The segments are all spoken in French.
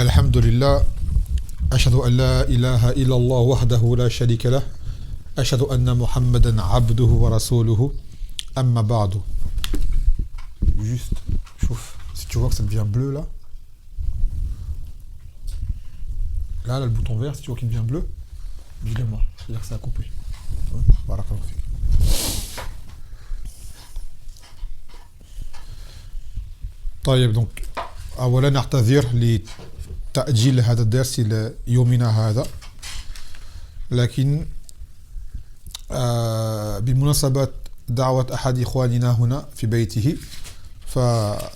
Alhamdulillah, ashhadu an la ilaha illallah wahdahu la sharika lah, ashhadu anna Muhammadan abduhu wa rasuluhu, amma ba'du. Juste, chauffe. Si tu vois que ça devient bleu là, là, le bouton vert, si tu vois qu'il devient bleu, dis-le-moi, c'est-à-dire que ça a coupé. Barakallahu fik. طيب donc أولا نعتذر لتأجيل هذا الدرس إلى يومنا هذا، لكن بمناسبة دعوة أحد إخواننا هنا في بيته ففكرت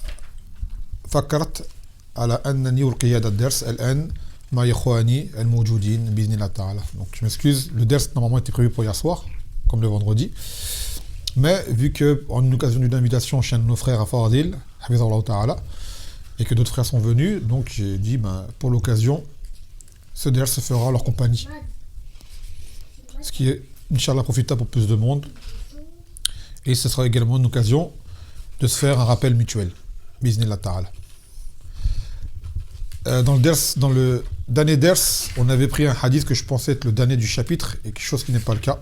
على أنني ألقي هذا الدرس الآن مع إخواني الموجودين بإذن الله تعالى. Donc je m'excuse, le ders normalement était prévu pour hier soir, comme le vendredi, mais vu qu'en occasion d'une invitation chez un de nos frères à Fardil, Hafizahullah Ta'ala, et que d'autres frères sont venus, donc j'ai dit, pour l'occasion, ce ders se fera à leur compagnie. Ce qui est, Inch'Allah, profitable pour plus de monde. Et ce sera également une occasion de se faire un rappel mutuel. Bismillah Ta'ala. Dans le dernier ders, on avait pris un hadith que je pensais être le dernier du chapitre, et quelque chose qui n'est pas le cas,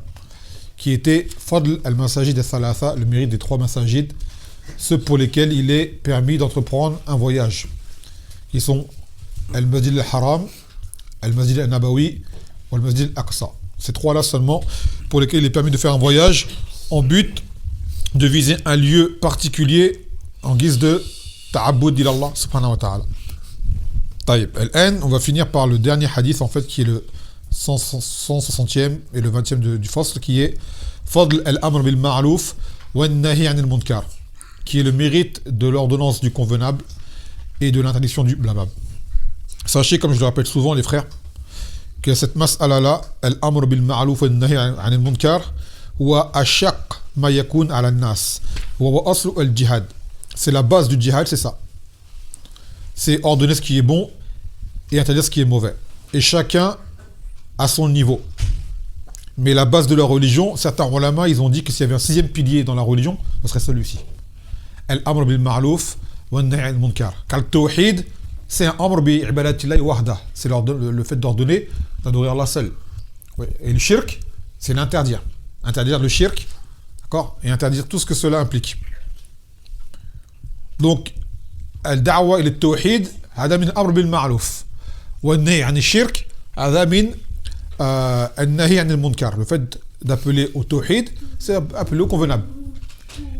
qui était Fadl al-Masajid al-Thalatha, le mérite des 3 masajid, ceux pour lesquels il est permis d'entreprendre un voyage. Ils sont Al-Masjid al-Haram, Al-Masjid al-Nabawi ou Al-Masjid al-Aqsa. Ces 3-là seulement pour lesquels il est permis de faire un voyage en but de viser un lieu particulier en guise de ta'abbud ilallah subhanahu wa ta'ala. Taïb. On va finir par le dernier hadith en fait qui est le 160e et le 20e du fasl, qui est Fadl al-Amr bil Ma'ruf wa an-Nahy 'anil Munkar, qui est le mérite de l'ordonnance du convenable et de l'interdiction du blâmable. Sachez, comme je le rappelle souvent les frères, que cette mas'ala-là, al-amr bil ma'ruf wa an-nahy 'anil munkar, wa ashaq ma yakun 'ala an-nas, wa aslu al-jihad. C'est la base du djihad, c'est ça. C'est ordonner ce qui est bon et interdire ce qui est mauvais. Et chacun à son niveau. Mais la base de la religion, certains ulama, ils ont dit que s'il y avait un 6e pilier dans la religion, ce serait celui-ci. Al-amr bil ma'ruf wa an-nahy 'anil munkar. Car le tawhid, c'est un amr bi ibadatillahi wahda. C'est le fait d'ordonner, d'adorer Allah seul. Oui. Et le shirk, c'est l'interdire. Interdire le shirk, d'accord, et interdire tout ce que cela implique. Donc, al-da'wa ila al-tawhid, hada min amr bil ma'ruf. Wa an-nahy 'anil shirk, hada min an-nahy 'anil munkar. Le fait d'appeler au tawhid, c'est appeler au convenable.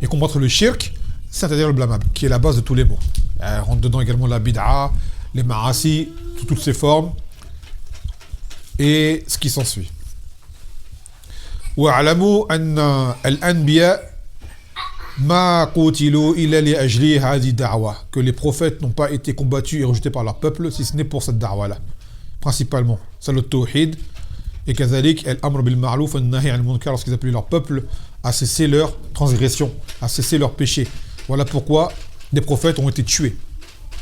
Et combattre le shirk, c'est-à-dire le blâmable, qui est la base de tous les maux. Rentre dedans également la bid'a, les ma'asi, toutes ces formes, et ce qui s'ensuit. وَاعْلَمُوا أَنَّ الْأَنْبِيَاءَ مَا قُوتِلُوا إِلَّا لِأَجْلِ هَذِهِ الدَّعْوَةِ, que les prophètes n'ont pas été combattus et rejetés par leur peuple, si ce n'est pour cette da'wa-là. Principalement, c'est le tawhid, et كذلك الأمر بالمعروف والنهي عن المنكر, lorsqu'ils appelaient leur peuple à cesser leur transgression, à cesser leur péché. Voilà pourquoi des prophètes ont été tués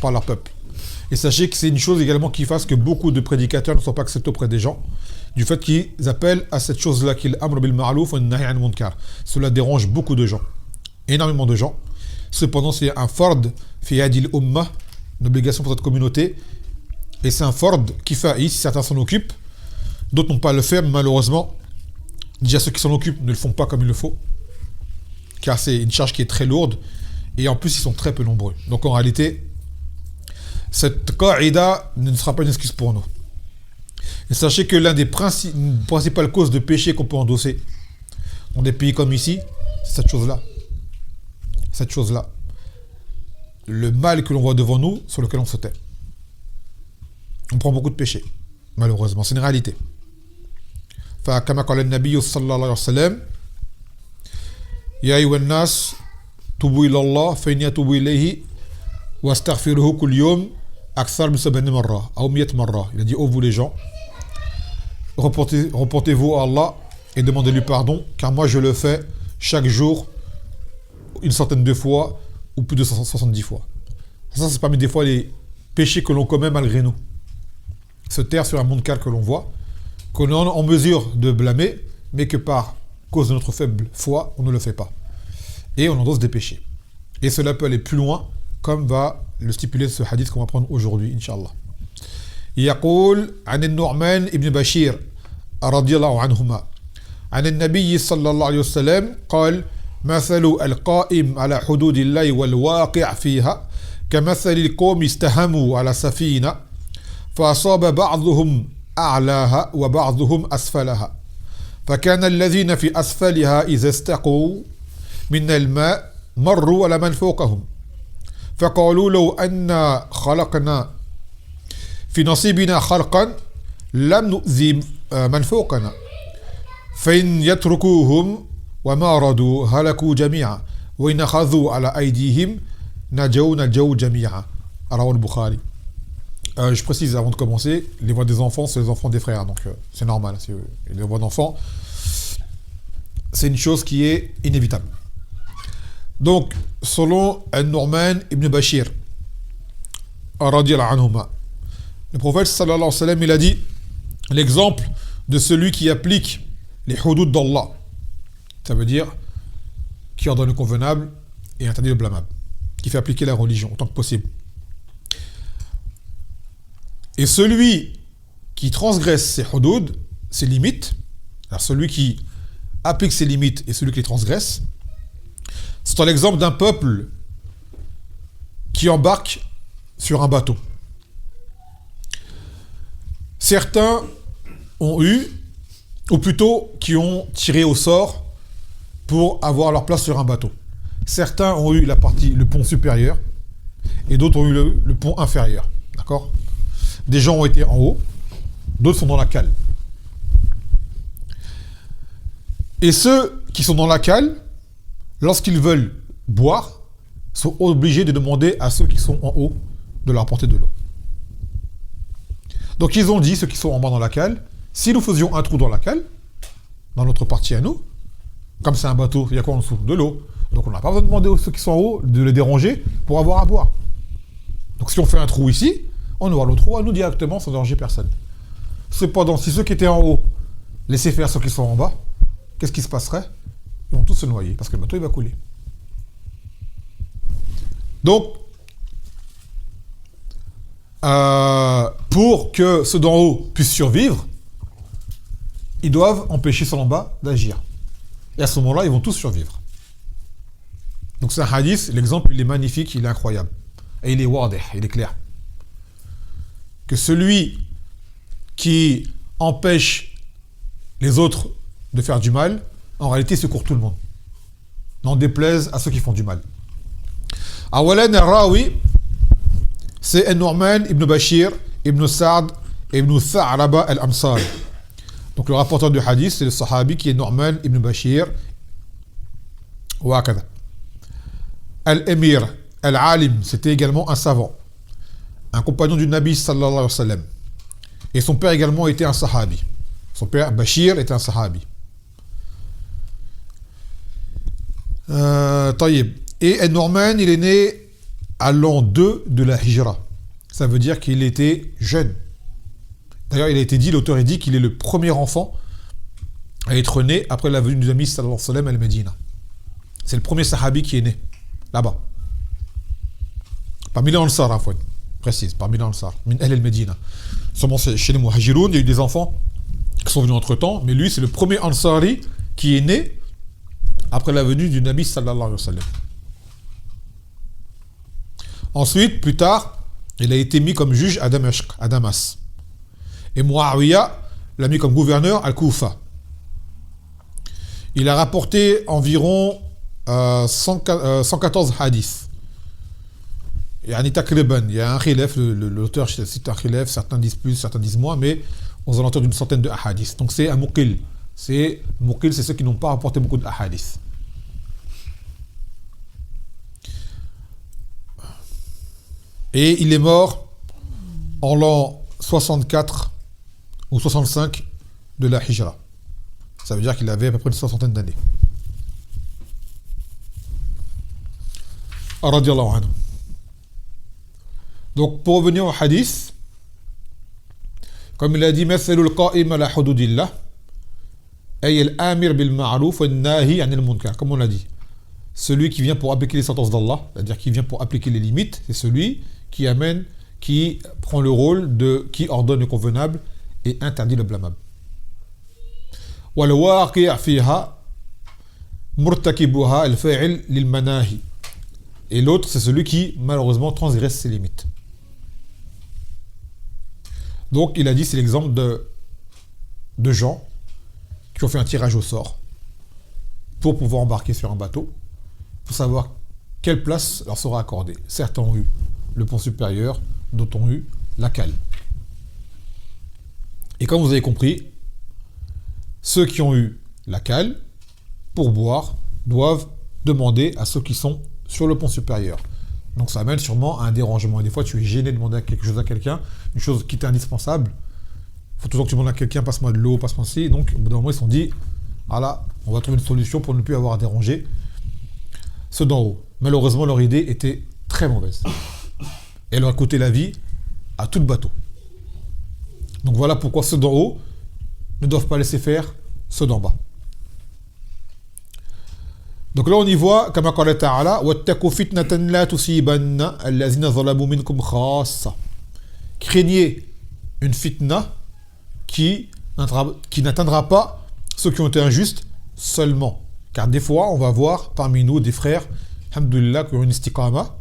par leur peuple. Et sachez que c'est une chose également qui fasse que beaucoup de prédicateurs ne sont pas acceptés auprès des gens, du fait qu'ils appellent à cette chose-là, qu'il amr bil ma'ruf wa nahy 'anil munkar. Cela dérange beaucoup de gens, énormément de gens. Cependant, c'est un fard fi hadil ummah, une obligation pour cette communauté, et c'est un fard qui fait, si certains s'en occupent, d'autres n'ont pas à le faire, mais malheureusement, déjà ceux qui s'en occupent ne le font pas comme il le faut, car c'est une charge qui est très lourde, et en plus ils sont très peu nombreux. Donc en réalité, cette qa'ida ne sera pas une excuse pour nous. Et sachez que l'une des principales causes de péché qu'on peut endosser dans des pays comme ici, c'est cette chose-là. Cette chose-là. Le mal que l'on voit devant nous, sur lequel on se tait. On prend beaucoup de péchés, malheureusement, c'est une réalité. فكما قال النبي صلى الله عليه وسلم يا أيها الناس توبوا إلى الله فإني أتوب إليه واستغفره كل يوم أكثر من 70 مرة أو 100 مرة. Il a dit, ô vous les gens, reportez-vous à Allah et demandez-lui pardon, car moi je le fais chaque jour une centaine de fois ou plus de 170 fois. Ça, c'est parmi des fois les péchés que l'on commet malgré nous. Se taire sur un munkar que l'on voit, qu'on est en mesure de blâmer, mais que par cause de notre faible foi, on ne le fait pas. Et on endosse des péchés. Et cela peut aller plus loin, comme va le stipuler ce hadith qu'on va prendre aujourd'hui, Inch'Allah. يقول عن النعمان ابن بشير رضي الله عنهما عن النبي صلى الله عليه وسلم قال مثل القائم على حدود الله والواقع فيها كمثل القوم استهموا على سفينة فأصاب بعضهم أعلاها وبعضهم أسفلها فكان الذين في أسفلها إذا استقوا من الماء مروا على من فوقهم فقالوا لو أن خلقنا في نصيبنا خلقا لم نؤذي من فوقنا فإن يتركوهم وما ردوا هلكوا جميعا وإن أخذوا على أيديهم نجوا جميعا رواه البخاري. Je précise avant de commencer, les voix des enfants, c'est les enfants des frères, donc c'est normal. Les voix d'enfants, c'est une chose qui est inévitable. Donc, selon An-Nu'man ibn Bashir, radiyallahu anhuma, le prophète sallallahu alayhi wa sallam, il a dit l'exemple de celui qui applique les hudud d'Allah. Ça veut dire qui ordonne le convenable et interdit le blâmable, qui fait appliquer la religion autant que possible. Et celui qui transgresse ses hudud, ses limites, alors celui qui applique ses limites et celui qui les transgresse, c'est l'exemple d'un peuple qui embarque sur un bateau. Certains ont eu, ou plutôt qui ont tiré au sort pour avoir leur place sur un bateau. Certains ont eu le pont supérieur et d'autres ont eu le pont inférieur. D'accord ? Des gens ont été en haut, d'autres sont dans la cale. Et ceux qui sont dans la cale, lorsqu'ils veulent boire, sont obligés de demander à ceux qui sont en haut de leur apporter de l'eau. Donc ils ont dit, ceux qui sont en bas dans la cale, si nous faisions un trou dans la cale, dans notre partie à nous, comme c'est un bateau, il y a quoi en dessous ? De l'eau. Donc on n'a pas besoin de demander aux ceux qui sont en haut de les déranger pour avoir à boire. Donc si on fait un trou ici, on aura le trou à nous directement sans déranger personne. Cependant, si ceux qui étaient en haut laissaient faire ceux qui sont en bas, qu'est-ce qui se passerait ? Ils vont tous se noyer parce que le bateau il va couler. Donc, pour que ceux d'en haut puissent survivre, ils doivent empêcher ceux en bas d'agir. Et à ce moment-là, ils vont tous survivre. Donc c'est un hadith, l'exemple il est magnifique, il est incroyable. Et il est wadih, il est clair. Que celui qui empêche les autres de faire du mal, en réalité secourt tout le monde. N'en déplaise à ceux qui font du mal. Awalan al-Rawi, c'est An-Nu'man ibn Bashir, ibn Sa'd, ibn Tha'raba al-Ansari. Donc le rapporteur du hadith, c'est le sahabi qui est Nu'man ibn Bashir. Wakada. Al-Emir, Al-Alim, c'était également un savant, un compagnon du Nabi sallallahu alayhi wa sallam. Et son père également était un sahabi. Son père Bashir était un sahabi. Taïb. Et An-Nu'man, il est né à l'an 2 de la Hijra. Ça veut dire qu'il était jeune. D'ailleurs, il a été dit, l'auteur a dit qu'il est le premier enfant à être né après la venue du Nabi sallallahu alayhi wa sallam à Al-Medina. C'est le premier sahabi qui est né là-bas. Parmi les Ansar, afouane, précise, parmi les Ansar, min Ahl al-Medina. Seulement chez les Muhajiroun, il y a eu des enfants qui sont venus entre-temps, mais lui, c'est le premier Ansari qui est né après la venue du Nabi sallallahu alayhi wa sallam. Ensuite, plus tard, il a été mis comme juge à Damashq, à Damas. Et Muawiya l'a mis comme gouverneur à Koufa. Il a rapporté environ 114 hadiths. Il y a un khilaf, l'auteur cite un khilaf, certains disent plus, certains disent moins, mais aux alentours d'une centaine de hadiths. Donc c'est un muqil. C'est ceux qui n'ont pas rapporté beaucoup de hadiths. Et il est mort en l'an 64 ou 65 de la Hijra. Ça veut dire qu'il avait à peu près une soixantaine d'années. Radiyallahu anhu. Donc pour revenir au hadith, comme il a dit, مثل القائم على حدود الله أي الآمر بالمعروف والناهي عن المنكر, comme on l'a dit. Celui qui vient pour appliquer les sentences d'Allah, c'est-à-dire qui vient pour appliquer les limites, c'est celui qui qui prend le rôle de qui ordonne le convenable et interdit le blâmable. والواقع فيها مرتكبها الفاعل للمناهي. Et l'autre, c'est celui qui, malheureusement, transgresse ses limites. Donc, il a dit, c'est l'exemple de gens qui ont fait un tirage au sort pour pouvoir embarquer sur un bateau, pour savoir quelle place leur sera accordée. Certains ont eu le pont supérieur, d'autres ont eu la cale. Et comme vous avez compris, ceux qui ont eu la cale, pour boire, doivent demander à ceux qui sont sur le pont supérieur. Donc ça amène sûrement à un dérangement. Et des fois, tu es gêné de demander quelque chose à quelqu'un, une chose qui t'est indispensable. Il faut toujours que tu demandes à quelqu'un, passe-moi de l'eau, passe-moi ci. Donc, au bout d'un moment, ils se sont dit, voilà, on va trouver une solution pour ne plus avoir à déranger ceux d'en haut. Malheureusement, leur idée était très mauvaise. Et elle leur a coûté la vie à tout le bateau. Donc voilà pourquoi ceux d'en haut ne doivent pas laisser faire ceux d'en bas. Donc là on y voit, comme قال تعالى واتقوا فتنة لا تصيبن الذين ظلموا منكم خاصة. Craignez une fitna qui n'atteindra pas ceux qui ont été injustes seulement. Car des fois on va voir parmi nous des frères, alhamdoulilah, qui ont une istiqama,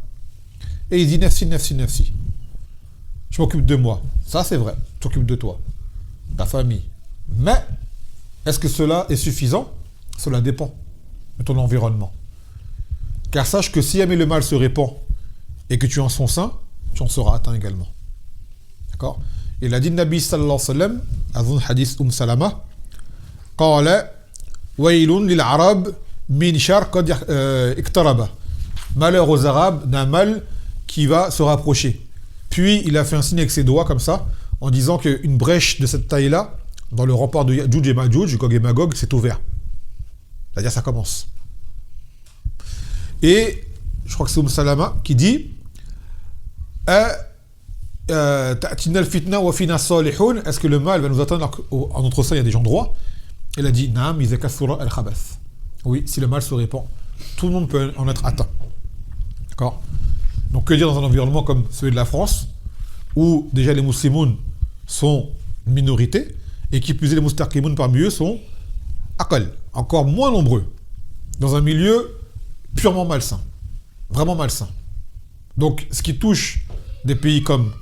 et ils disent nafsi, nafsi, nafsi. Je m'occupe de moi. Ça c'est vrai, tu t'occupes de toi, ta famille. Mais est-ce que cela est suffisant? Cela dépend de ton environnement. Car sache que si jamais le mal se répand et que tu es en son sein, tu en seras atteint également. D'accord? Il a dit Nabi sallallahu alayhi wa sallam, dans un hadith Salama, قال ويل للعرب من شر قد اقترب. Malheur aux Arabes d'un mal qui va se rapprocher. Puis il a fait un signe avec ses doigts comme ça, en disant qu'une brèche de cette taille-là, dans le rempart de Ya'juj et Ma'juj, Gog et Magog, c'est ouvert. C'est-à-dire ça commence. Et je crois que c'est Salama qui dit est-ce que le mal va nous atteindre en notre sein il y a des gens droits? Elle a dit Naam iza kathura al-khabath. Oui, si le mal se répand, tout le monde peut en être atteint. D'accord? Donc que dire dans un environnement comme celui de la France, où déjà les musulmans sont une minorité, et qui plus est les mustaqimoun parmi eux sont aqal, encore moins nombreux, dans un milieu purement malsain, vraiment malsain. Donc ce qui touche des pays comme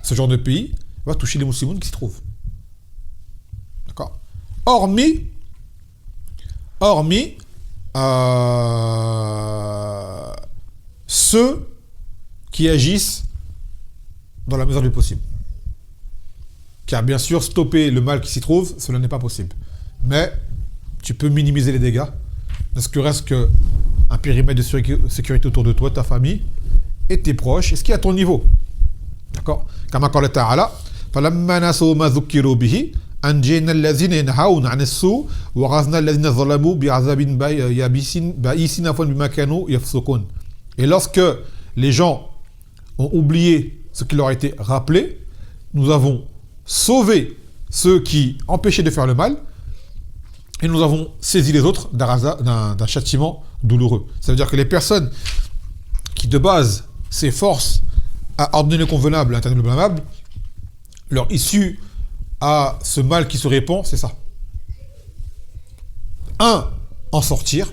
ce genre de pays va toucher les musulmans qui s'y trouvent. D'accord? Hormis ceux qui agissent dans la mesure du possible. Car bien sûr, stopper le mal qui s'y trouve, cela n'est pas possible. Mais tu peux minimiser les dégâts, parce que reste qu'un périmètre de sécurité autour de toi, ta famille et tes proches, et ce qui est à ton niveau. D'accord? Comme قال تعالى فلما نسوا ما ذكروا به أنجينا الذين ينهون عن السوء وأخذنا الذين ظلموا بعذاب بئيس بما كانوا يفسقون. Et lorsque les gens ont oublié ce qui leur a été rappelé, nous avons sauvé ceux qui empêchaient de faire le mal et nous avons saisi les autres d'un châtiment douloureux. Ça veut dire que les personnes qui de base s'efforcent à ordonner le convenable, à interdire le blâmable, leur issue à ce mal qui se répand, c'est ça. En sortir.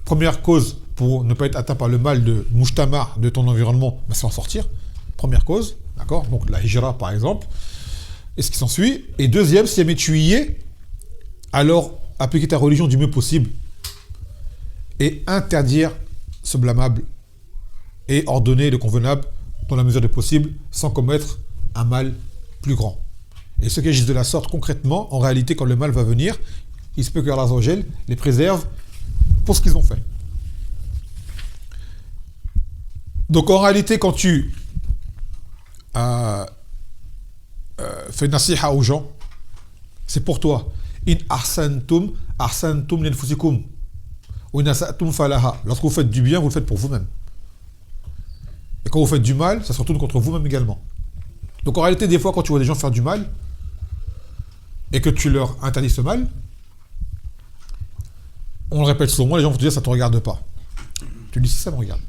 Première cause pour ne pas être atteint par le mal de mujtama, de ton environnement, c'est en sortir. Première cause, d'accord? Donc la hijra par exemple, et ce qui s'ensuit. Et deuxième, si jamais tu y es, alors appliquer ta religion du mieux possible et interdire ce blâmable et ordonner le convenable dans la mesure du possible sans commettre un mal plus grand. Et ceux qui agissent de la sorte concrètement, en réalité, quand le mal va venir, il se peut que Allah Azza wa Jal les préserve pour ce qu'ils ont fait. Donc en réalité, quand tu fais nasiha aux gens, c'est pour toi. In ahsantum linfusikum wa in asatum falaha. Lorsque vous faites du bien, vous le faites pour vous-même. Et quand vous faites du mal, ça se retourne contre vous-même également. Donc en réalité, des fois, quand tu vois des gens faire du mal et que tu leur interdis ce mal, on le répète souvent, les gens vont te dire ça ne te regarde pas. Tu dis si ça me regarde.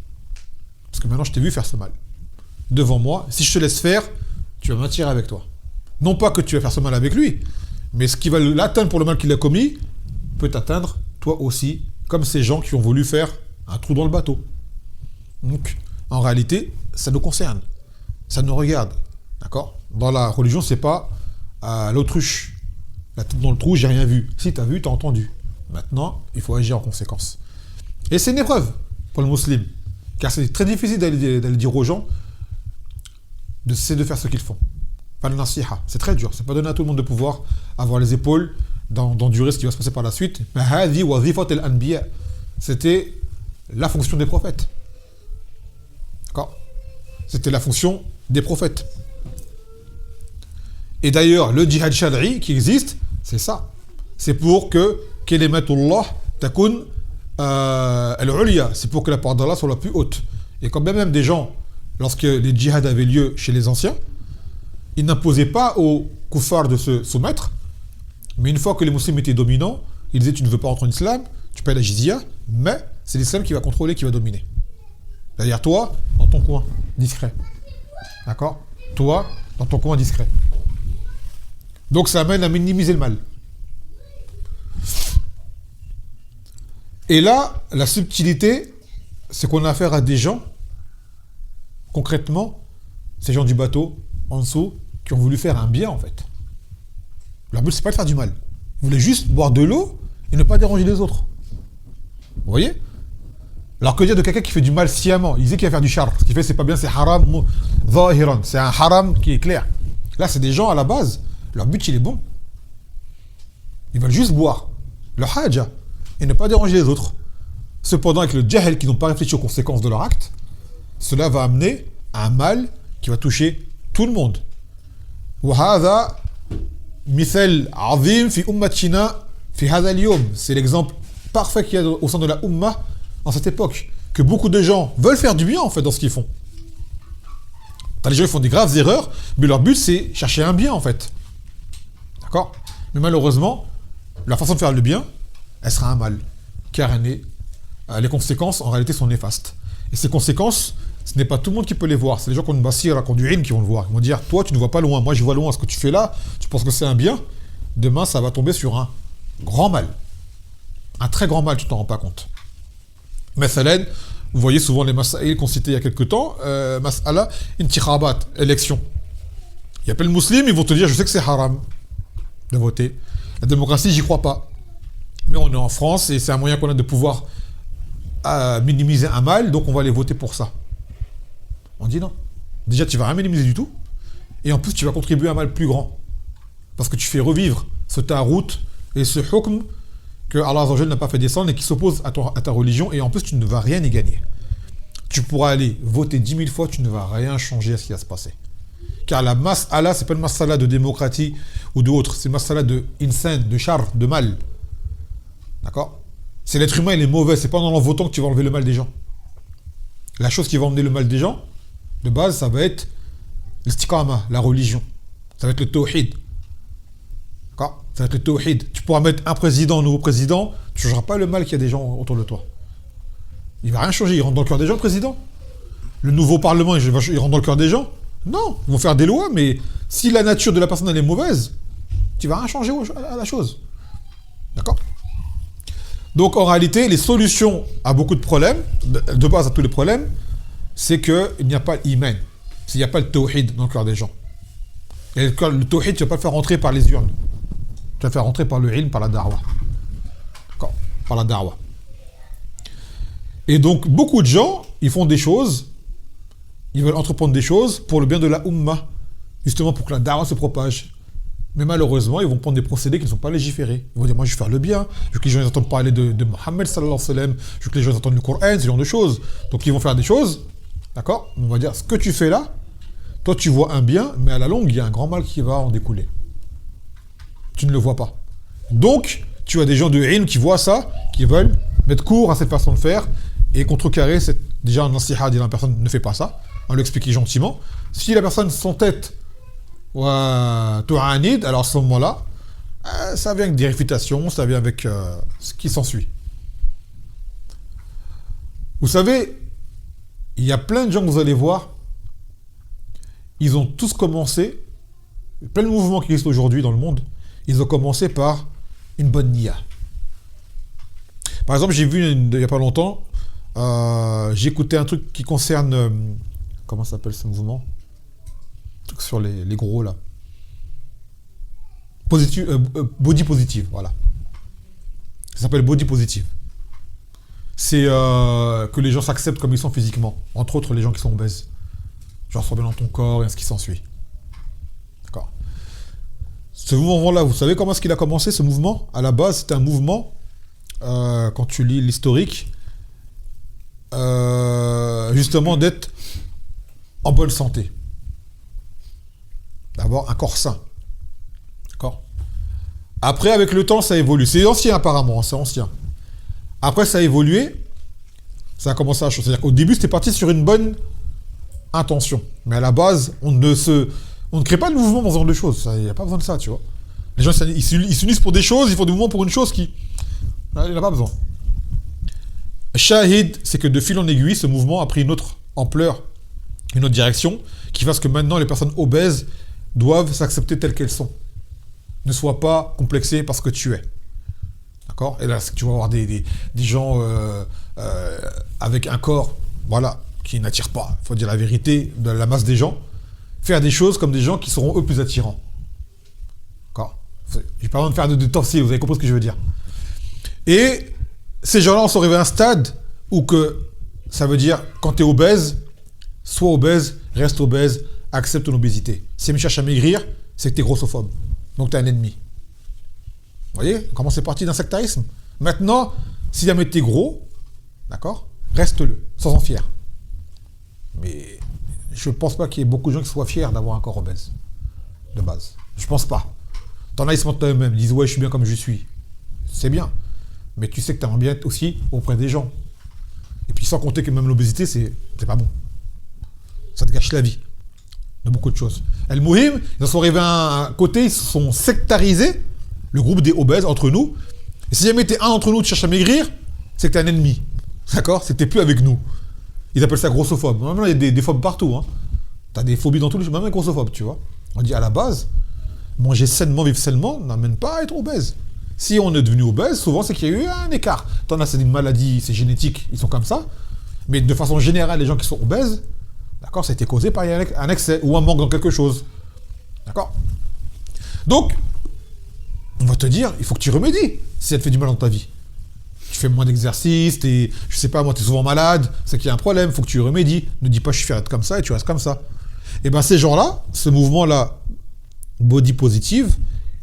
Parce que maintenant je t'ai vu faire ce mal. devant moi. Si je te laisse faire, tu vas m'attirer avec toi. Non pas que tu vas faire ce mal avec lui, mais ce qui va l'atteindre pour le mal qu'il a commis peut t'atteindre toi aussi, comme ces gens qui ont voulu faire un trou dans le bateau. Donc, en réalité, ça nous concerne. Ça nous regarde. D'accord ? Dans la religion, c'est pas l'autruche. La tête dans le trou, j'ai rien vu. Si t'as vu, t'as entendu. Maintenant, il faut agir en conséquence. Et c'est une épreuve pour le musulman. Car c'est très difficile d'aller dire aux gens de cesser de faire ce qu'ils font. Pas le nasiha. C'est très dur. C'est pas donné à tout le monde de pouvoir avoir les épaules d'endurer ce qui va se passer par la suite. Mais hadi wazifat al-anbiya. C'était la fonction des prophètes. D'accord ? C'était la fonction des prophètes. Et d'ailleurs, le djihad shar'i qui existe, c'est ça. C'est pour que kalimatullah takun al-ulya. C'est pour que la parole d'Allah soit la plus haute. Et quand même des gens, lorsque les djihad avaient lieu chez les anciens, ils n'imposaient pas aux kuffars de se soumettre, mais une fois que les musulmans étaient dominants, ils disaient tu ne veux pas rentrer en islam, tu payes la jizya, mais c'est l'islam qui va contrôler, qui va dominer. C'est-à-dire toi, dans ton coin, discret. D'accord ? Toi, dans ton coin, discret. Donc ça amène à minimiser le mal. Et là, la subtilité, c'est qu'on a affaire à des gens, concrètement, ces gens du bateau, en dessous, qui ont voulu faire un bien, en fait. Leur but, c'est pas de faire du mal. Ils voulaient juste boire de l'eau et ne pas déranger les autres. Vous voyez ? Alors que dire de quelqu'un qui fait du mal sciemment ? Il disait qu'il va faire du char. Ce qu'il fait, c'est pas bien, c'est haram zahiran. C'est un haram qui est clair. Là, c'est des gens, à la base, leur but, il est bon. Ils veulent juste boire leur haja et ne pas déranger les autres. Cependant, avec le jahel qui n'ont pas réfléchi aux conséquences de leur acte, cela va amener à un mal qui va toucher tout le monde. وهذا مثال عظيم في أمتنا في هذا اليوم. C'est l'exemple parfait qu'il y a au sein de la Ummah en cette époque. Que beaucoup de gens veulent faire du bien en fait dans ce qu'ils font. Les gens ils font des graves erreurs, mais leur but c'est chercher un bien en fait. D'accord ? Mais malheureusement, la façon de faire le bien, elle sera un mal. Car les conséquences en réalité sont néfastes. Et ces conséquences, ce n'est pas tout le monde qui peut les voir. C'est les gens qui ont une basira, qui ont du ilm qui vont le voir. Ils vont dire, toi tu ne vois pas loin, moi je vois loin. Ce que tu fais là, tu penses que c'est un bien. Demain ça va tomber sur un grand mal. Un très grand mal, tu t'en rends pas compte. Mathalan, vous voyez souvent les mas'a'il qu'on citait il y a quelques temps, mas'ala, intikhabat, élection. Il y a plein de musulmans, ils vont te dire, je sais que c'est haram de voter. La démocratie, j'y crois pas. Mais on est en France et c'est un moyen qu'on a de pouvoir minimiser un mal, donc on va aller voter pour ça. On dit non. Déjà, tu vas rien minimiser du tout. Et en plus, tu vas contribuer à un mal plus grand. Parce que tu fais revivre ce ta'arout et ce hukm que Allah Azza wa Jalla n'a pas fait descendre et qui s'oppose à ta religion. Et en plus, tu ne vas rien y gagner. Tu pourras aller voter 10 000 fois, tu ne vas rien changer à ce qui va se passer. Car la mas'ala, c'est pas une mas'ala de démocratie ou d'autres. C'est une mas'ala de insan, de char, de mal. D'accord ? C'est l'être humain, il est mauvais. C'est pas en votant que tu vas enlever le mal des gens. La chose qui va emmener le mal des gens, de base, ça va être l'istiqama, la religion. Ça va être le tawhid. D'accord ? Ça va être le tawhid. Tu pourras mettre un président, un nouveau président, tu ne changeras pas le mal qu'il y a des gens autour de toi. Il ne va rien changer. Il rentre dans le cœur des gens, le président. Le nouveau parlement, il rentre dans le cœur des gens. Non, ils vont faire des lois, mais si la nature de la personne elle est mauvaise, tu ne vas rien changer à la chose. D'accord ? Donc en réalité, les solutions à beaucoup de problèmes, de base à tous les problèmes, c'est qu'il n'y a pas l'iman. Il n'y a pas le tawhid dans le cœur des gens. Et le tawhid, tu ne vas pas le faire rentrer par les urnes. Tu vas le faire rentrer par le ilm, par la da'wa. D'accord ? Par la da'wa. Et donc, beaucoup de gens, ils font des choses, ils veulent entreprendre des choses pour le bien de la ummah, justement pour que la da'wa se propage. Mais malheureusement, ils vont prendre des procédés qui ne sont pas légiférés. Ils vont dire, moi je vais faire le bien, je veux que les gens entendent parler de Mohammed sallallahu alayhi wa sallam, je veux que les gens entendent le Coran, ce genre de choses. Donc ils vont faire des choses, d'accord ? On va dire, ce que tu fais là, toi tu vois un bien, mais à la longue, il y a un grand mal qui va en découler. Tu ne le vois pas. Donc, tu as des gens de ilm qui voient ça, qui veulent mettre court à cette façon de faire, et contrecarrer déjà un nasiha, dire la personne ne fait pas ça, en l'expliquant gentiment. Si la personne s'entête tu'anid, alors à ce moment-là, ça vient avec des réfutations, ça vient avec ce qui s'ensuit. Vous savez, il y a plein de gens que vous allez voir, ils ont tous commencé, plein de mouvements qui existent aujourd'hui dans le monde, ils ont commencé par une bonne nia. Par exemple, j'ai vu il n'y a pas longtemps, j'ai écouté un truc qui concerne, comment s'appelle ce mouvement? Un truc sur les gros là. Body positive, voilà. Ça s'appelle body positive. C'est que les gens s'acceptent comme ils sont physiquement. Entre autres, les gens qui sont obèses. Genre, sois bien dans ton corps et ce qui s'ensuit. D'accord. Ce mouvement-là, vous savez comment est-ce qu'il a commencé, ce mouvement? À la base, c'était un mouvement, quand tu lis l'historique, justement d'être en bonne santé. D'avoir un corps sain. D'accord. Après, avec le temps, ça évolue. C'est ancien, apparemment, c'est ancien. Après, ça a évolué, ça a commencé à changer. C'est-à-dire qu'au début, c'était parti sur une bonne intention. Mais à la base, on ne crée pas de mouvement dans ce genre de choses. Il n'y a pas besoin de ça, tu vois. Les gens, ils s'unissent pour des choses, ils font des mouvements pour une chose qui... Il n'y a pas besoin. Shahid, c'est que de fil en aiguille, ce mouvement a pris une autre ampleur, une autre direction, qui fasse que maintenant, les personnes obèses doivent s'accepter telles qu'elles sont. Ne sois pas complexé parce que tu es. D'accord? Et là, tu vas avoir des gens avec un corps, voilà, qui n'attirent pas, il faut dire la vérité, de la masse des gens, faire des choses comme des gens qui seront eux plus attirants. D'accord? J'ai pas besoin de faire de torsier, vous avez compris ce que je veux dire. Et ces gens-là, on sont arrivés à un stade où que ça veut dire, quand tu es obèse, sois obèse, reste obèse, accepte ton obésité. Si tu cherches à maigrir, c'est que tu es grossophobe. Donc tu es un ennemi. Vous voyez comment c'est parti d'un sectarisme. Maintenant, si jamais tu es gros, d'accord, reste-le, sans en fier. Mais je ne pense pas qu'il y ait beaucoup de gens qui soient fiers d'avoir un corps obèse. De base. Je pense pas. T'en as, ils se mentent eux-mêmes, ils disent ouais, je suis bien comme je suis. C'est bien. Mais tu sais que tu aimerais bien être aussi auprès des gens. Et puis sans compter que même l'obésité, c'est pas bon. Ça te gâche la vie. De beaucoup de choses. El Mouhim, ils en sont arrivés à un côté, ils se sont sectarisés, le groupe des obèses entre nous. Et si jamais t'es un d'entre nous, tu cherches à maigrir, c'est que t'es un ennemi. D'accord? C'est que t'es plus avec nous. Ils appellent ça grossophobe. Maintenant, il y a des phobes partout. Hein. T'as des phobies dans tous les... Même un grossophobe, tu vois. On dit à la base, manger sainement, vivre sainement, n'amène pas à être obèse. Si on est devenu obèse, souvent c'est qu'il y a eu un écart. T'en as, c'est une maladie, c'est génétique, ils sont comme ça. Mais de façon générale, les gens qui sont obèses, d'accord, ça a été causé par un excès ou un manque dans quelque chose. D'accord? Donc, on va te dire, il faut que tu remédies si ça te fait du mal dans ta vie. Tu fais moins d'exercice, je sais pas, moi, tu es souvent malade, c'est qu'il y a un problème, il faut que tu remédies. Ne dis pas je suis fier d'être comme ça et tu restes comme ça. Et bien ces gens-là, ce mouvement-là, body positive,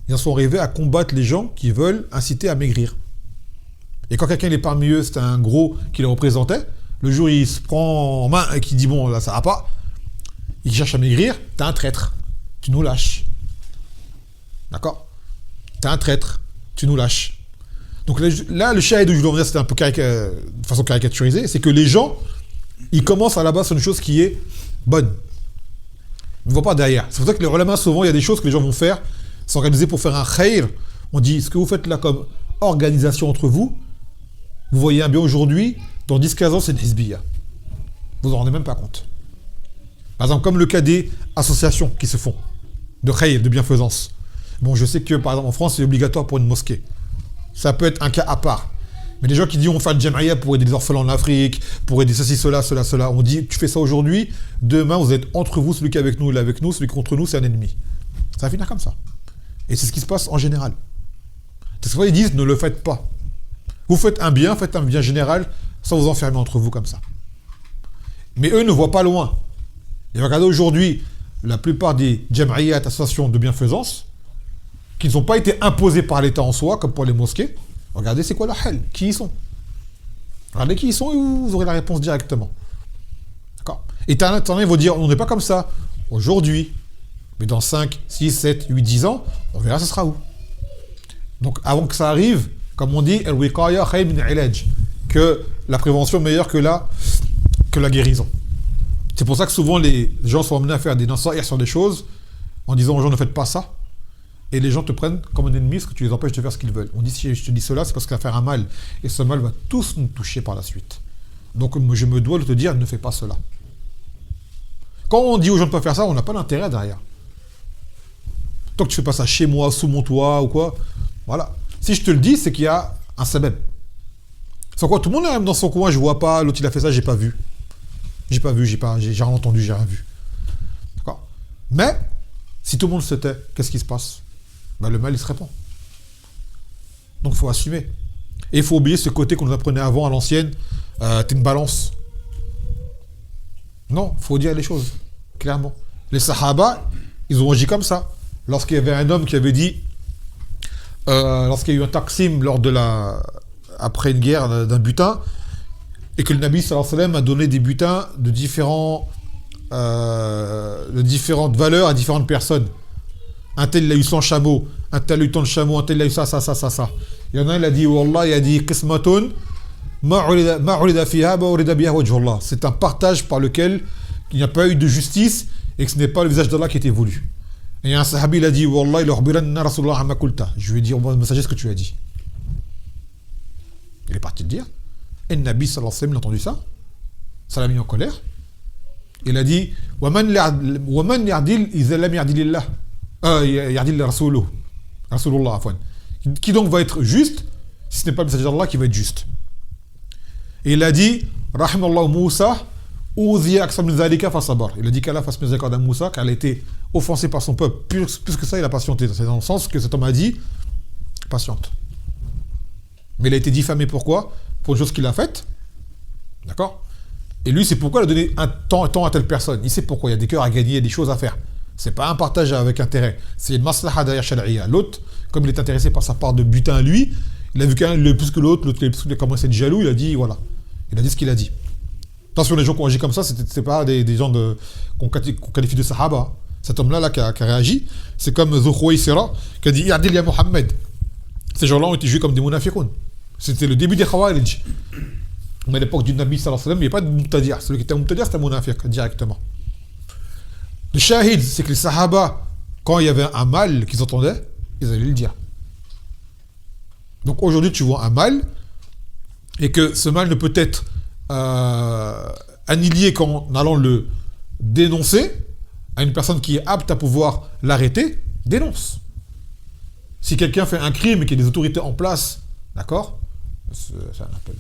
ils en sont arrivés à combattre les gens qui veulent inciter à maigrir. Et quand quelqu'un est parmi eux, c'était un gros qui les représentait, le jour où il se prend en main et qui dit bon là ça va pas, il cherche à maigrir, t'es un traître, tu nous lâches. D'accord? T'es un traître, tu nous lâches. Donc là, le shahid où je voulais en venir, c'était un peu de façon caricaturisée, c'est que les gens, ils commencent à la base sur une chose qui est bonne. Ils ne voient pas derrière. C'est pour ça que les ulama, souvent, il y a des choses que les gens vont faire, s'organiser pour faire un khair. On dit, ce que vous faites là comme organisation entre vous, vous voyez un bien aujourd'hui, dans 10-15 ans, c'est une hizbiya. Vous n'en rendez même pas compte. Par exemple, comme le cas des associations qui se font, de khair, de bienfaisance. Bon, je sais que, par exemple, en France, c'est obligatoire pour une mosquée. Ça peut être un cas à part. Mais les gens qui disent on fait une jam'iyya pour aider les orphelins en Afrique, pour aider ceci, cela, on dit tu fais ça aujourd'hui, demain vous êtes entre vous, celui qui est avec nous, il est avec nous, celui qui est contre nous, c'est un ennemi. Ça va finir comme ça. Et c'est ce qui se passe en général. C'est pourquoi ils disent ne le faites pas. Vous faites un bien général, sans vous enfermer entre vous comme ça. Mais eux ne voient pas loin. Et regardez aujourd'hui, la plupart des jam'iyyat, associations de bienfaisance, qui n'ont pas été imposés par l'État en soi, comme pour les mosquées, regardez c'est quoi leur hal, qui ils sont. Regardez qui ils sont et vous aurez la réponse directement. D'accord? Et t'en as, ils vont dire, on n'est pas comme ça aujourd'hui, mais dans 5, 6, 7, 8, 10 ans, on verra ça sera où. Donc avant que ça arrive, comme on dit, que la prévention est meilleure que la guérison. C'est pour ça que souvent les gens sont amenés à faire des nasa'ir sur des choses, en disant aux gens ne faites pas ça. Et les gens te prennent comme un ennemi parce que tu les empêches de faire ce qu'ils veulent. On dit si je te dis cela, c'est parce qu'il va faire un mal. Et ce mal va tous nous toucher par la suite. Donc je me dois de te dire, ne fais pas cela. Quand on dit aux gens de ne pas faire ça, on n'a pas d'intérêt derrière. Tant que tu fais pas ça chez moi, sous mon toit ou quoi, voilà. Si je te le dis, c'est qu'il y a un sabab. C'est quoi, tout le monde est même dans son coin, je vois pas, l'autre il a fait ça, j'ai pas vu. J'ai rien entendu, j'ai rien vu. D'accord. Mais, si tout le monde se tait, qu'est-ce qui se passe? Ben, le mal il se répand. Donc il faut assumer. Et il faut oublier ce côté qu'on nous apprenait avant à l'ancienne, t'es une balance. Non, il faut dire les choses, clairement. Les Sahaba, ils ont agi comme ça. Lorsqu'il y avait un homme qui avait dit, lorsqu'il y a eu un taqsim après une guerre d'un butin, et que le Nabi sallallahu alayhi wa sallam a donné des butins de différentes valeurs à différentes personnes. Un tel il a eu 100 chameaux, un tel a eu tant de chameaux, un tel il a eu ça. Il y en a un, il a dit, Wallah, il a dit, Qismatun, ma urida fiha, ma urida biha wajhullah. C'est un partage par lequel il n'y a pas eu de justice et que ce n'est pas le visage d'Allah qui était voulu. Et un sahabi, il a dit, Wallah, il a Rasulullah amma kulta. Je lui ai dit, au messager, ce que tu as dit. Il est parti le dire. Et le Nabi sallallahu alayhi wa sallam, il a entendu ça. Ça l'a mis en colère. Il a dit, Waman ya'dil idha lam ya'dilillah. Ya'dil Rasulullah, afwan. Qui donc va être juste si ce n'est pas le messager d'Allah qui va être juste. Et il a dit, Rahimallahu Moussa, Ouziya aksam min zalika fa sabar. Il a dit qu'Allah fasse miséricorde à Moussa, car elle a été offensée par son peuple. Plus que ça, il a patienté. C'est dans le sens que cet homme a dit, patiente. Mais il a été diffamé pourquoi? Pour une chose qu'il a faite. D'accord? Et lui, c'est pourquoi il a donné un temps à telle personne. Il sait pourquoi. Il y a des cœurs à gagner, il y a des choses à faire. C'est pas un partage avec intérêt. C'est une maslaha derrière shar'iyya. L'autre, comme il est intéressé par sa part de butin à lui, il a vu qu'un le plus que l'autre il a commencé à être jaloux, il a dit, voilà. Il a dit ce qu'il a dit. Attention, les gens qui ont agi comme ça, c'est pas des gens qu'on qualifie de sahaba. Cet homme-là qui a réagi, c'est comme Dhu Khuwaysira qui a dit, I'adil ya Muhammad. Ces gens-là ont été jugés comme des munafiqoun. C'était le début des Khawarij. Mais à l'époque du Nabi sallallahu alayhi wa sallam, il n'y a pas de Muqtadir. Celui qui était Muqtadir, c'était un munafiq directement. Le shahid, c'est que les sahaba, quand il y avait un mal qu'ils entendaient, ils allaient le dire. Donc aujourd'hui, tu vois un mal, et que ce mal ne peut être annihilé qu'en allant le dénoncer à une personne qui est apte à pouvoir l'arrêter, dénonce. Si quelqu'un fait un crime et qu'il y a des autorités en place, d'accord, c'est un appel.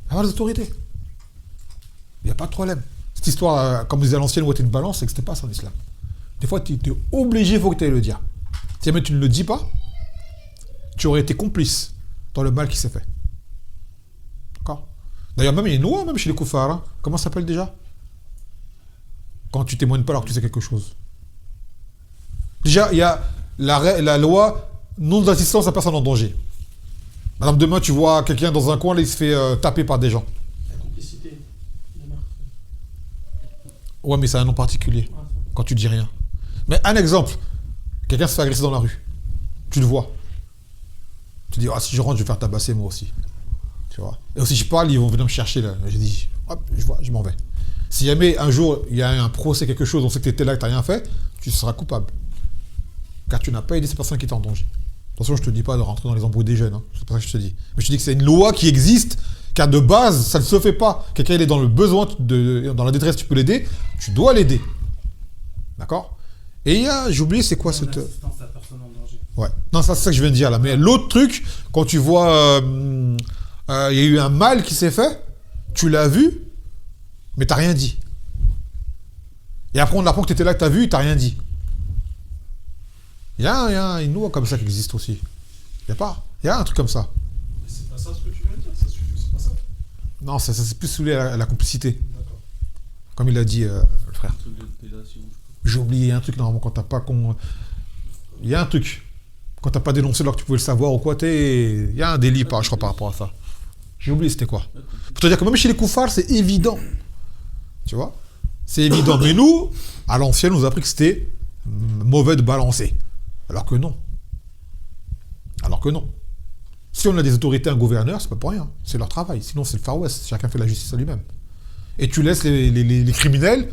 Avoir des autorités. Il n'y a pas de problème. Cette histoire, comme disait à l'ancienne, où était une balance, c'est que c'était pas ça en islam. Des fois, tu es obligé, il faut que tu ailles le dire. Si jamais tu ne le dis pas, tu aurais été complice dans le mal qui s'est fait. D'accord? D'ailleurs, même il y a une loi, même chez les koufars. Hein. Comment ça s'appelle déjà? Quand tu témoignes pas alors que tu sais quelque chose. Déjà, il y a la loi non d'assistance à personne en danger. Madame, demain, tu vois quelqu'un dans un coin, là, il se fait taper par des gens. La complicité. Ouais, mais c'est un nom particulier. Quand tu dis rien. Mais un exemple. Quelqu'un se fait agresser dans la rue. Tu le vois. Tu dis, ah, si je rentre, je vais faire tabasser moi aussi. Tu vois. Et aussi, je parle, ils vont venir me chercher là. Je dis, hop, je m'en vais. Si jamais un jour, il y a un procès, quelque chose, on sait que tu étais là, que tu n'as rien fait, tu seras coupable. Car tu n'as pas aidé ces personnes qui étaient en danger. Attention, je ne te dis pas de rentrer dans les embrouilles des jeunes. Hein. C'est pas ça que je te dis. Mais je te dis que c'est une loi qui existe, car de base, ça ne se fait pas. Quelqu'un il est dans le besoin, dans la détresse, tu peux l'aider. Tu dois l'aider. D'accord? Et il y a, j'ai oublié, c'est quoi cette... Assistance à personne en danger. Ouais. Non, c'est ça que je viens de dire là. Mais l'autre truc, quand tu vois, il y a eu un mal qui s'est fait, tu l'as vu, mais tu n'as rien dit. Et après, on apprend que tu étais là, que tu as vu, et tu n'as rien dit. Il y a une loi comme ça qui existe aussi. Il y a un truc comme ça. Mais c'est pas ça ce que tu viens de dire, c'est pas ça. Non, ça c'est plus sous la complicité. D'accord. Comme il a dit le frère. Un truc de prédation. J'ai oublié un truc, normalement, quand t'as pas... Il y a un truc. Quand t'as pas dénoncé alors que tu pouvais le savoir ou quoi, il y a un délit, je crois, par rapport à ça. J'ai oublié c'était quoi. Pour te dire que même chez les koufars, c'est évident. Tu vois? C'est évident. Mais nous, à l'ancienne, on nous a appris que c'était mauvais de balancer. Alors que non. Si on a des autorités, un gouverneur, c'est pas pour rien. C'est leur travail. Sinon, c'est le Far West. Chacun fait la justice à lui-même. Et tu laisses les criminels,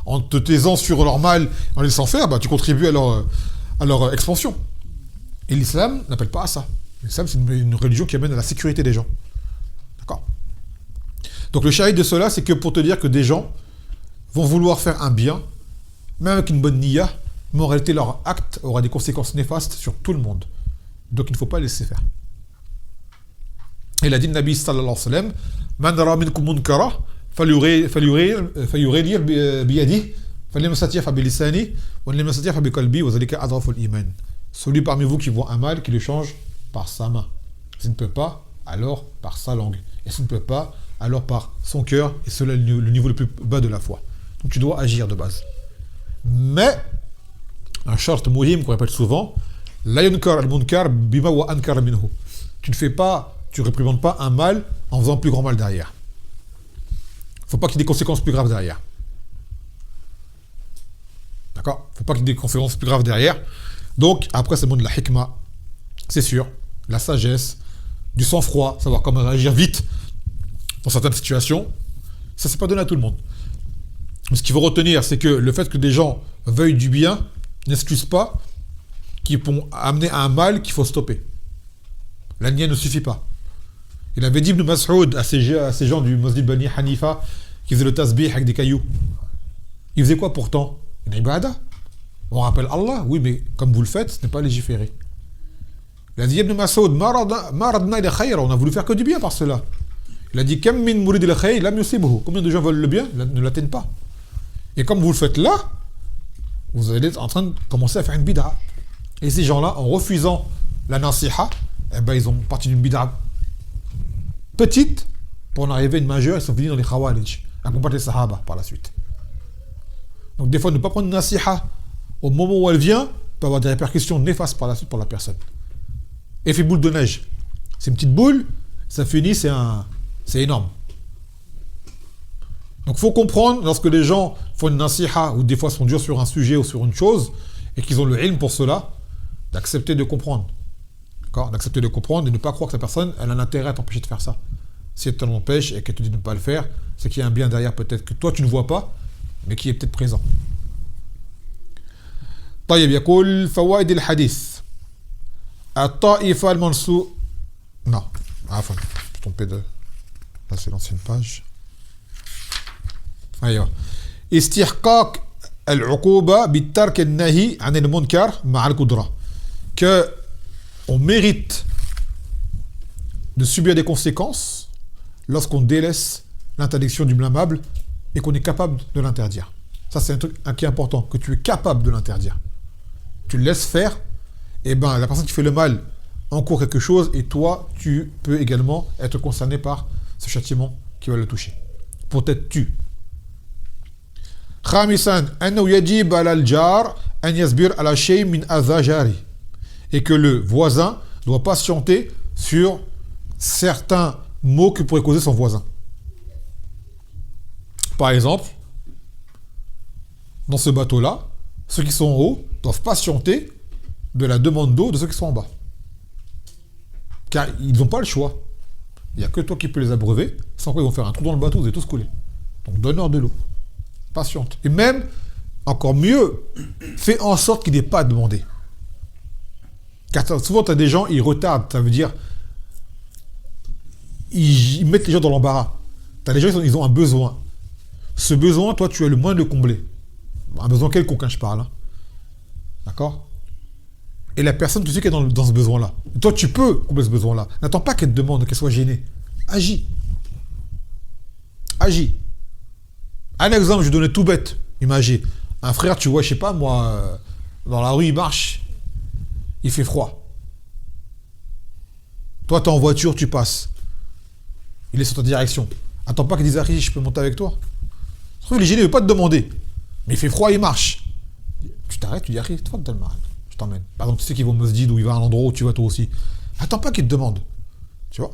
en te taisant sur leur mal, en les laissant faire, tu contribues à leur expansion. Et l'islam n'appelle pas à ça. L'islam, c'est une religion qui amène à la sécurité des gens. D'accord? Donc le shahid de cela, c'est que pour te dire que des gens vont vouloir faire un bien, même avec une bonne niya, mais en réalité leur acte aura des conséquences néfastes sur tout le monde. Donc il ne faut pas laisser faire. Il a dit le Nabi sallallahu alayhi wa sallam, Man ra minkum munkara, falyughayyir biyadihi, falyam yastati' fa bilisani, wa lam yastati' fa biqalbi, wa dhalika adhafu al-iman. Celui parmi vous qui voit un mal, qui le change par sa main. S'il ne peut pas, alors par sa langue. Et s'il ne peut pas, alors par son cœur, et cela est le niveau le plus bas de la foi. Donc tu dois agir de base. Mais, un shart muhim qu'on répète souvent, la yunkar al-munkar bima wa ankar minhu. Tu ne réprimandes pas un mal en faisant plus grand mal derrière. Il ne faut pas qu'il y ait des conséquences plus graves derrière. D'accord ? Il ne faut pas qu'il y ait des conséquences plus graves derrière. Donc, après, c'est le monde de la hikmah, c'est sûr, la sagesse, du sang-froid, savoir comment réagir vite dans certaines situations. Ça, c'est pas donné à tout le monde. Mais ce qu'il faut retenir, c'est que le fait que des gens veuillent du bien n'excuse pas qu'ils vont amener à un mal qu'il faut stopper. La niya ne suffit pas. Il avait dit Ibn Mas'ud à ces gens du Masjid Bani Hanifa qui faisaient le tasbih avec des cailloux. Ils faisaient quoi pourtant ? Une ibada. On rappelle Allah, oui, mais comme vous le faites, ce n'est pas légiféré. Il a dit Ibn Mas'ud, on a voulu faire que du bien par cela. Il a dit Kam min murid al-khayr lam yusibhu. Combien de gens veulent le bien, ne l'atteignent pas. Et comme vous le faites là, vous allez être en train de commencer à faire une bid'a. Et ces gens-là, en refusant la nasiha, eh ben, ils ont parti d'une bid'a petite pour en arriver à une majeure. Ils sont venus dans les khawarij, à combattre les sahaba par la suite. Donc des fois, ne pas prendre une nasiha au moment où elle vient peut avoir des répercussions néfastes par la suite pour la personne. Effet boule de neige. C'est une petite boule, ça finit, c'est énorme. Donc il faut comprendre, lorsque les gens font une nasiha, ou des fois sont durs sur un sujet ou sur une chose, et qu'ils ont le ilm pour cela, d'accepter de comprendre. D'accord ? D'accepter de comprendre et de ne pas croire que la personne elle a un intérêt à t'empêcher de faire ça. Si elle t'en empêche et qu'elle te dit de ne pas le faire, c'est qu'il y a un bien derrière peut-être que toi tu ne vois pas, mais qui est peut-être présent. طيب يقول فوائد الحديث الطائفة المنصور non عفوا je suis trompé de là c'est l'ancienne page أيوه استحقاق العقوبة بالترك النهي عن المنكر مع القدرة que on mérite de subir des conséquences lorsqu'on délaisse l'interdiction du blâmable et qu'on est capable de l'interdire. Ça c'est un truc qui est important, que tu es capable de l'interdire. Tu le laisses faire, et ben la personne qui fait le mal encourt quelque chose, et toi, tu peux également être concerné par ce châtiment qui va le toucher. Pour t'être tu. خامساً أنه يجب على الجار أن يصبر على شيء من أذى جاره. Et que le voisin doit patienter sur certains maux que pourrait causer son voisin. Par exemple, dans ce bateau-là, ceux qui sont en haut doivent patienter de la demande d'eau de ceux qui sont en bas. Car ils n'ont pas le choix. Il n'y a que toi qui peux les abreuver, sans quoi ils vont faire un trou dans le bateau, vous allez tous couler. Donc donne-leur de l'eau. Patiente. Et même, encore mieux, fais en sorte qu'il n'ait pas à demander. Car souvent, tu as des gens, ils retardent. Ça veut dire, ils mettent les gens dans l'embarras. Tu as des gens, ils ont un besoin. Ce besoin, toi, tu as le moyen de le combler. Un besoin quelconque, je parle. Hein. D'accord ? Et la personne, tu sais qu'elle est dans ce besoin-là. Toi, tu peux combler ce besoin-là. N'attends pas qu'elle te demande, qu'elle soit gênée. Agis. Agis. Un exemple, je donnais tout bête. Imagine. Un frère, tu vois, je sais pas, moi, dans la rue, il marche. Il fait froid. Toi, tu es en voiture, tu passes. Il est sur ta direction. Attends pas qu'il dise, Harry, je peux monter avec toi. Il est gêné, il ne veut pas te demander. Mais il fait froid, il marche. Tu t'arrêtes, tu dis, Harry, toi, je t'emmène. Par exemple, tu sais qu'il va au masjid ou il va à un endroit où tu vas toi aussi. Attends pas qu'il te demande. Tu vois ?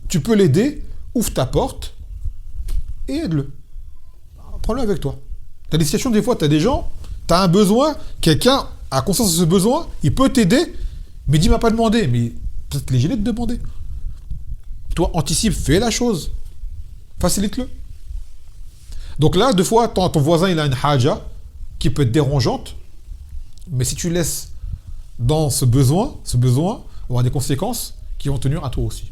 Tu peux l'aider, ouvre ta porte et aide-le. Prends-le avec toi. Tu as des situations, des fois, tu as des gens, tu as un besoin, quelqu'un a conscience de ce besoin, il peut t'aider, mais il m'a pas demandé. Mais peut-être qu'il est gêné de demander. Toi, anticipe, fais la chose. Facilite-le. Donc là, deux fois, ton voisin, il a une haja qui peut être dérangeante, mais si tu laisses dans ce besoin aura des conséquences qui vont tenir à toi aussi.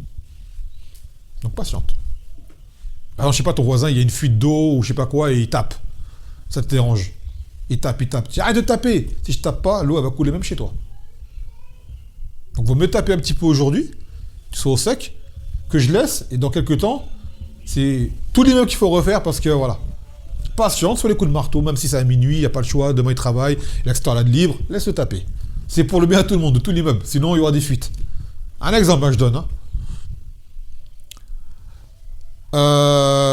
Donc patiente. Par exemple, je sais pas, ton voisin, il y a une fuite d'eau ou je sais pas quoi et il tape. Ça te dérange. Il tape. Tu dis, arrête de taper. Si je tape pas, l'eau, elle va couler même chez toi. Donc, vaut mieux taper un petit peu aujourd'hui, tu sois au sec, que je laisse, et dans quelques temps, c'est tous les mêmes qu'il faut refaire parce que voilà. Patiente sur les coups de marteau, même si c'est à minuit, il n'y a pas le choix, demain il travaille, il a ce temps-là de libre, laisse-le taper. C'est pour le bien à tout le monde, de tout l'immeuble, sinon il y aura des fuites. Un exemple, je donne.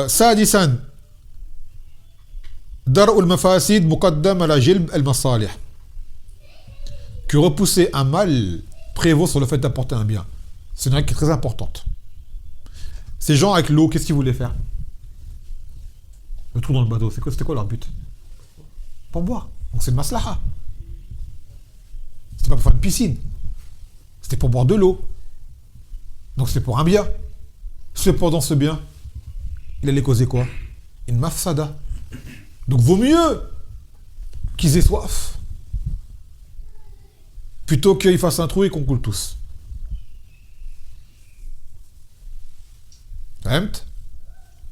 سادسا درء المفاسد مقدم على جلب المصالح. Que repousser un mal prévaut sur le fait d'apporter un bien. C'est une règle qui est très importante. Ces gens avec l'eau, qu'est-ce qu'ils voulaient faire? Le trou dans le bateau, c'était quoi leur but? Pour boire. Donc c'est le maslaha. C'était pas pour faire une piscine. C'était pour boire de l'eau. Donc c'était pour un bien. Cependant, ce bien, il allait causer quoi? Une mafsada. Donc vaut mieux qu'ils aient soif plutôt qu'ils fassent un trou et qu'on coule tous.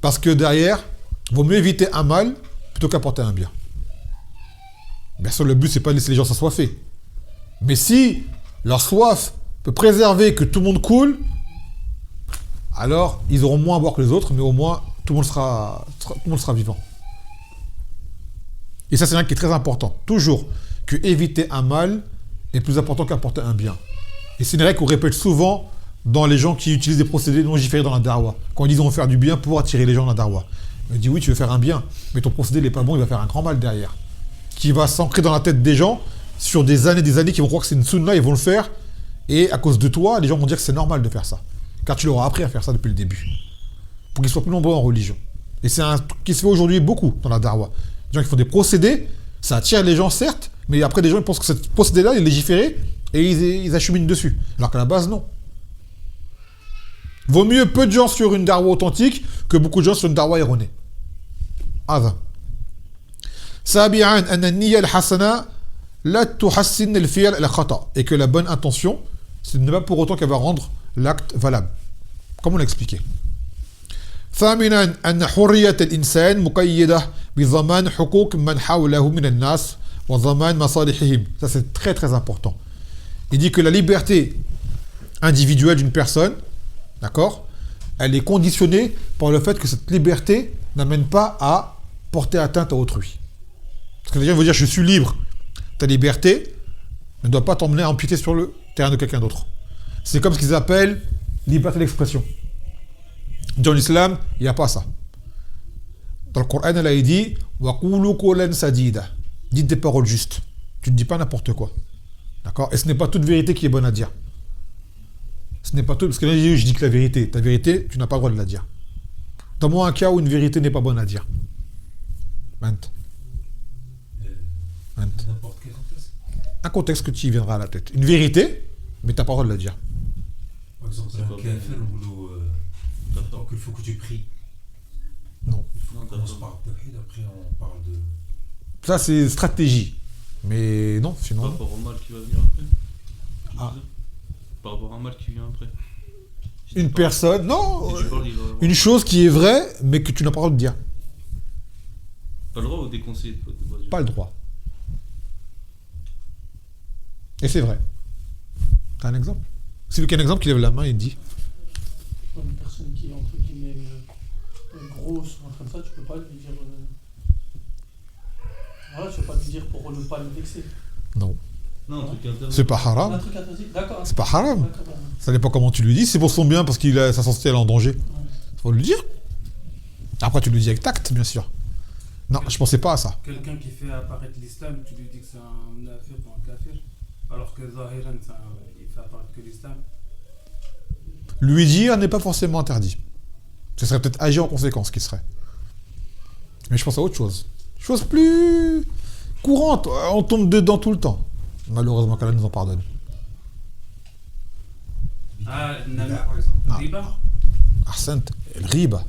Parce que derrière, vaut mieux éviter un mal plutôt qu'apporter un bien. Bien sûr, le but, c'est pas de laisser les gens s'assoiffer. Mais si leur soif peut préserver que tout le monde coule, alors ils auront moins à boire que les autres, mais au moins tout le monde sera vivant. Et ça, c'est un qui est très important. Toujours que éviter un mal est plus important qu'apporter un bien. Et c'est une règle qu'on répète souvent dans les gens qui utilisent des procédés non légiférés dans la darwa. Quand ils disent on va faire du bien pour attirer les gens dans la darwa. On dit oui, tu veux faire un bien, mais ton procédé n'est pas bon, il va faire un grand mal derrière. Qui va s'ancrer dans la tête des gens sur des années qui vont croire que c'est une sunna, ils vont le faire. Et à cause de toi, les gens vont dire que c'est normal de faire ça. Car tu leur as appris à faire ça depuis le début. Pour qu'ils soient plus nombreux en religion. Et c'est un truc qui se fait aujourd'hui beaucoup dans la darwa. Les gens qui font des procédés, ça attire les gens certes, mais après les gens ils pensent que ce procédé-là il est légiféré et ils acheminent dessus. Alors qu'à la base, non. Vaut mieux peu de gens sur une darwa authentique que beaucoup de gens sur une darwa erronée. هذا. سابعا أن النية الحسنة لا تحسن الفعل إلى خطأ. Et que la bonne intention, ce n'est pas pour autant qu'elle va rendre l'acte valable. Comme on l'a expliqué. ثامنا أن حرية الإنسان مقيدة بضمان حقوق من حوله من الناس وضمان مصالحهم. Ça c'est très très important. Il dit que la liberté individuelle d'une personne, d'accord, elle est conditionnée par le fait que cette liberté n'amène pas à porter atteinte à autrui. Parce que les gens vont dire je suis libre. Ta liberté ne doit pas t'emmener à empiéter sur le terrain de quelqu'un d'autre. C'est comme ce qu'ils appellent liberté d'expression. Dans l'islam, il n'y a pas ça. Dans le Coran, elle a dit وَقُولُوا قَوْلًا سَدِيدًا. Dites des paroles justes. Tu ne dis pas n'importe quoi. D'accord? Et ce n'est pas toute vérité qui est bonne à dire. Ce n'est pas tout, parce que là, je dis que la vérité. Ta vérité, tu n'as pas le droit de la dire. Donne-moi un cas où une vérité n'est pas bonne à dire. N'importe quel contexte. Un contexte que tu y viendras à la tête. Une vérité, mais tu n'as pas le droit de la dire. Par exemple, un kafir ou donc il faut que tu pries. Non. On commence par le tawhid, après on parle de... Ça, c'est stratégie. Mais non, Par sinon... rapport au mal qui va venir après. Ah. Par rapport à un mal qui vient après. Une personne... Non Si tu parles, il va avoir- Une chose qui est vraie, mais que tu n'as pas le droit de dire. Pas le droit ou déconseillé de base. Pas le droit. Et c'est vrai. T'as un exemple? Si vous avez un exemple qui lève la main et dit... Une personne qui est entre guillemets grosse ou un truc comme ça, tu peux pas lui dire. Voilà, tu peux pas lui dire pour ne pas le vexer. Non. Non, un truc interdit. C'est pas Un haram. truc interdit, d'accord. C'est pas haram. D'accord, d'accord. Ça dépend comment tu lui dis. C'est pour son bien parce qu'il a sa santé elle est en danger. Faut lui dire. Après, tu lui dis avec tact, bien sûr. Non, je pensais pas à ça. Quelqu'un qui fait apparaître l'islam, tu lui dis que c'est un nafir ou un kafir, alors que Zahiran, il fait apparaître que l'islam. Lui dire n'est pas forcément interdit. Ce serait peut-être agir en conséquence qui serait. Mais je pense à autre chose. Chose plus courante. On tombe dedans tout le temps. Malheureusement qu'Allah nous en pardonne. Ah, Par exemple. riba. Ahsant, el-riba.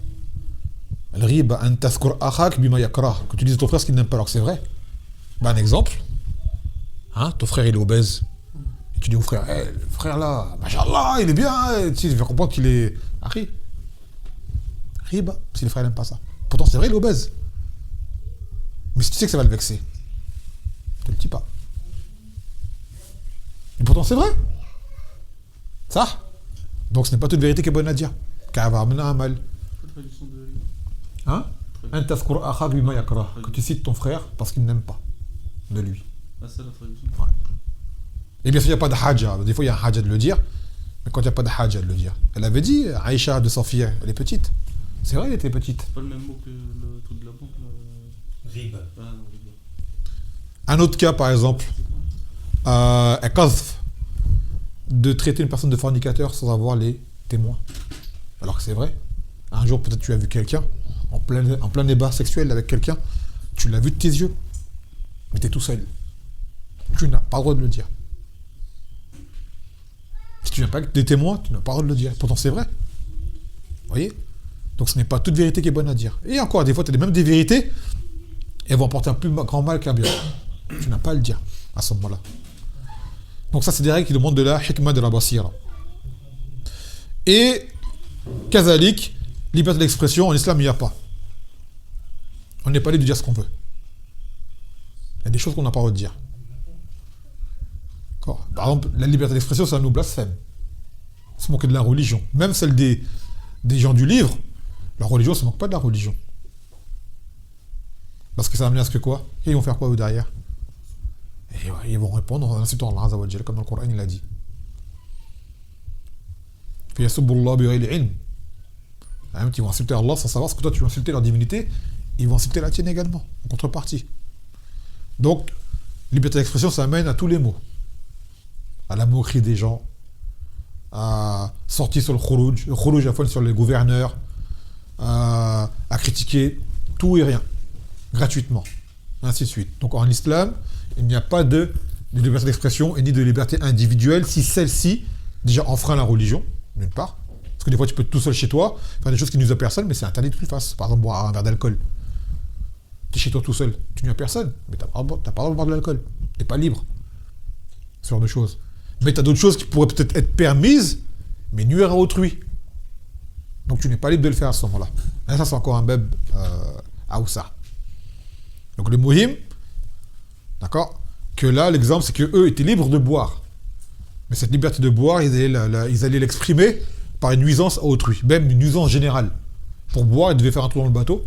El-riba, an tazkur akhak bima yakrah. Que tu dises à ton frère ce qu'il n'aime pas alors que c'est vrai. Ben, un exemple. Hein, ton frère il est obèse. Et tu dis au frère, hey, le frère là, machallah, il est bien. Tu vas comprendre qu'il est. Akhi. Riba, si les frères n'aiment pas ça. Pourtant, c'est vrai, il est obèse. Mais si tu sais que ça va le vexer, ne le dis pas. Et pourtant, c'est vrai. Ça. Donc, ce n'est pas toute vérité qui est bonne à dire. Car va amener un mal. La traduction de Hein? Que tu cites ton frère parce qu'il n'aime pas de lui. Ah, c'est la traduction. Ouais. Et bien sûr, il n'y a pas de haja. Des fois, il y a un haja de le dire. Mais quand il n'y a pas de haja de le dire. Elle avait dit, Aïcha de sa fille, elle est petite. C'est vrai, elle était petite. C'est pas le même mot que le truc de la banque là. Riba. Ah non, riba. Un autre cas, par exemple, qadhf, de traiter une personne de fornicateur sans avoir les témoins. Alors que c'est vrai. Un jour, peut-être tu as vu quelqu'un en plein débat sexuel avec quelqu'un, tu l'as vu de tes yeux, mais tu es tout seul. Tu n'as pas le droit de le dire. Si tu n'as pas des témoins, tu n'as pas le droit de le dire. Pourtant, c'est vrai. Vous voyez? Donc, ce n'est pas toute vérité qui est bonne à dire. Et encore, des fois, tu as même des vérités, et elles vont apporter un plus grand mal qu'un bien. Tu n'as pas à le dire à ce moment-là. Donc, ça, c'est des règles qui demandent de la hikmah, de la basira. Et, kazalik, liberté d'expression, en islam, il n'y a pas. On n'est pas libre de dire ce qu'on veut. Il y a des choses qu'on n'a pas le droit de dire. D'accord. Par exemple, la liberté d'expression, ça nous blasphème. Se moquer de la religion. Même celle des gens du livre, la religion ne se moque pas de la religion. Parce que ça va amener à ce que quoi? Et ils vont faire quoi eux derrière? Et ouais, ils vont répondre en insultant Allah Azza wa Jalla, comme dans le Coran il a dit. Fiyasubbullah bighayri ilm. Ils vont insulter Allah sans savoir ce que toi tu veux insulter leur divinité, ils vont insulter la tienne également, en contrepartie. Donc, liberté d'expression, ça amène à tous les mots. À la moquerie des gens, à sortir sur le khurouj à fois sur les gouverneurs, à critiquer tout et rien, gratuitement, ainsi de suite. Donc en islam, il n'y a pas de liberté d'expression et ni de liberté individuelle si celle-ci déjà enfreint la religion, d'une part. Parce que des fois, tu peux être tout seul chez toi, faire des choses qui nuisent à personne, mais c'est interdit que tu le fasses. Par exemple, boire un verre d'alcool. Tu es chez toi tout seul, tu nuis à personne, mais tu n'as pas le droit de boire de l'alcool. Tu n'es pas libre. Ce genre de choses. Mais tu as d'autres choses qui pourraient peut-être être permises, mais nuire à autrui. Donc tu n'es pas libre de le faire à ce moment-là. Et ça, c'est encore un beb Aoussa. Donc le muhim, d'accord, que là, l'exemple, c'est qu'eux étaient libres de boire. Mais cette liberté de boire, ils allaient l'exprimer par une nuisance à autrui, même une nuisance générale. Pour boire, ils devaient faire un tour dans le bateau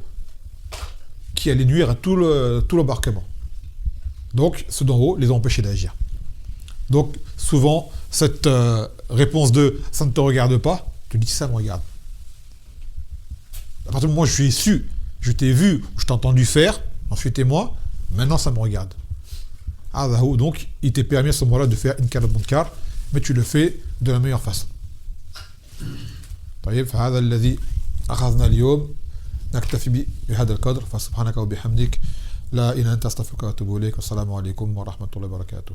qui allait nuire à tout l'embarquement. Donc, ceux d'en haut les ont empêchés d'agir. Donc, souvent, cette réponse de « ça ne te regarde pas », tu dis « ça me regarde ». À partir du moment où je suis issu, je t'ai vu, je t'ai entendu faire, j'en suis témoin, maintenant ça me regarde. Donc, il t'est permis à ce moment-là de faire inkar al-munkar, mais tu le fais de la meilleure façon. طيب فهذا الذي أخذنا اليوم نكتفي بهذا القدر فسبحانك وبحمدك لا إله إلا أنت أستغفرك وأتوب إليك والسلام عليكم ورحمة الله وبركاته.